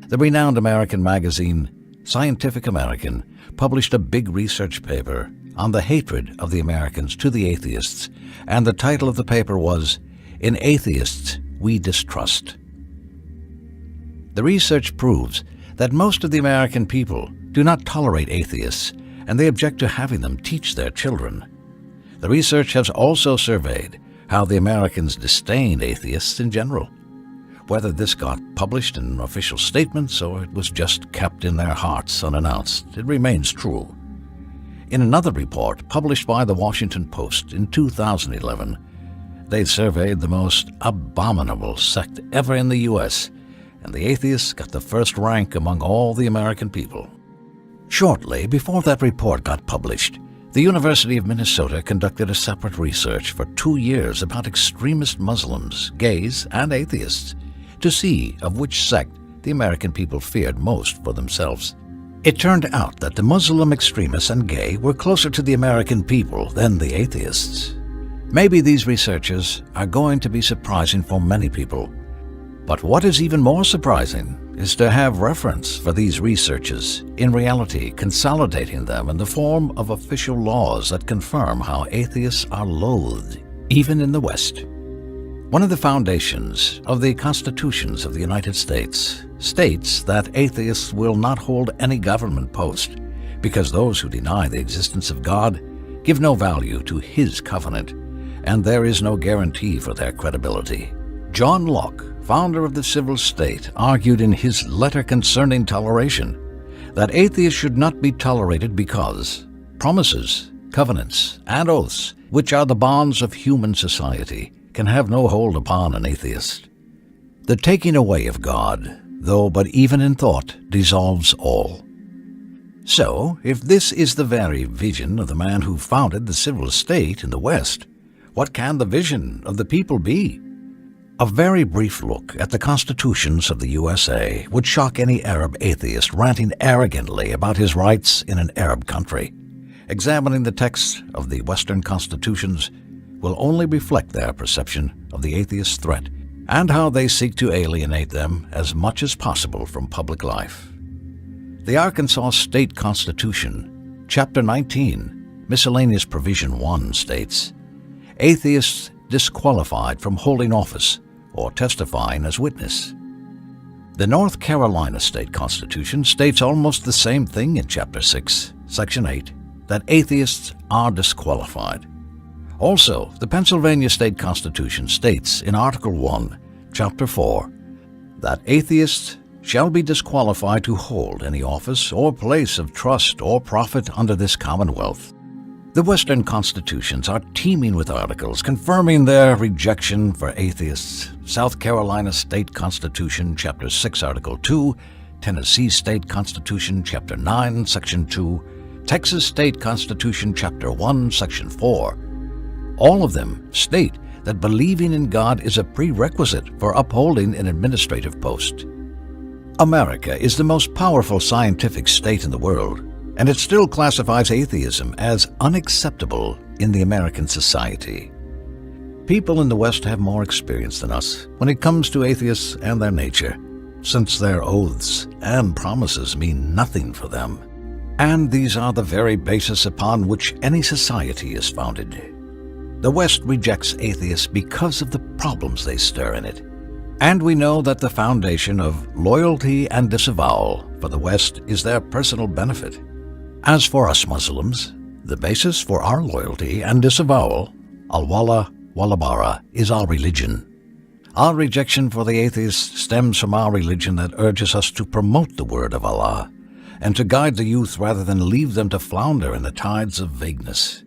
The renowned American magazine Scientific American published a big research paper on the hatred of the Americans to the atheists, and the title of the paper was "In Atheists We Distrust." The research proves that most of the American people do not tolerate atheists, and they object to having them teach their children. The research has also surveyed how the Americans disdained atheists in general. Whether this got published in official statements or it was just kept in their hearts unannounced, it remains true. In another report published by the Washington Post in 2011, they surveyed the most abominable sect ever in the U.S., and the atheists got the first rank among all the American people. Shortly before that report got published, the University of Minnesota conducted a separate research for 2 years about extremist Muslims, gays, and atheists to see of which sect the American people feared most for themselves. It turned out that the Muslim extremists and gay were closer to the American people than the atheists. Maybe these researchers are going to be surprising for many people. But what is even more surprising is to have reference for these researches, in reality consolidating them in the form of official laws that confirm how atheists are loathed, even in the West. One of the foundations of the constitutions of the United States states that atheists will not hold any government post because those who deny the existence of God give no value to His covenant, and there is no guarantee for their credibility. John Locke, founder of the civil state, argued in his Letter Concerning Toleration that atheists should not be tolerated because promises, covenants, and oaths, which are the bonds of human society, can have no hold upon an atheist. The taking away of God, though but even in thought, dissolves all. So, if this is the very vision of the man who founded the civil state in the West, what can the vision of the people be? A very brief look at the constitutions of the USA would shock any Arab atheist ranting arrogantly about his rights in an Arab country. Examining the texts of the Western constitutions will only reflect their perception of the atheist threat and how they seek to alienate them as much as possible from public life. The Arkansas State Constitution, Chapter 19, Miscellaneous Provision 1 states, "Atheists disqualified from holding office or testifying as witness." The North Carolina State Constitution states almost the same thing in Chapter 6, Section 8, that atheists are disqualified. Also, the Pennsylvania State Constitution states in Article 1, Chapter 4, that atheists shall be disqualified to hold any office or place of trust or profit under this Commonwealth. The Western constitutions are teeming with articles confirming their rejection for atheists. South Carolina State Constitution, Chapter 6, Article 2, Tennessee State Constitution, Chapter 9, Section 2, Texas State Constitution, Chapter 1, Section 4. All of them state that believing in God is a prerequisite for upholding an administrative post. America is the most powerful scientific state in the world, and it still classifies atheism as unacceptable in the American society. People in the West have more experience than us when it comes to atheists and their nature, since their oaths and promises mean nothing for them. And these are the very basis upon which any society is founded. The West rejects atheists because of the problems they stir in it. And we know that the foundation of loyalty and disavowal for the West is their personal benefit. As for us Muslims, the basis for our loyalty and disavowal, al-Wala wal-Bara, is our religion. Our rejection for the atheist stems from our religion that urges us to promote the word of Allah and to guide the youth rather than leave them to flounder in the tides of vagueness.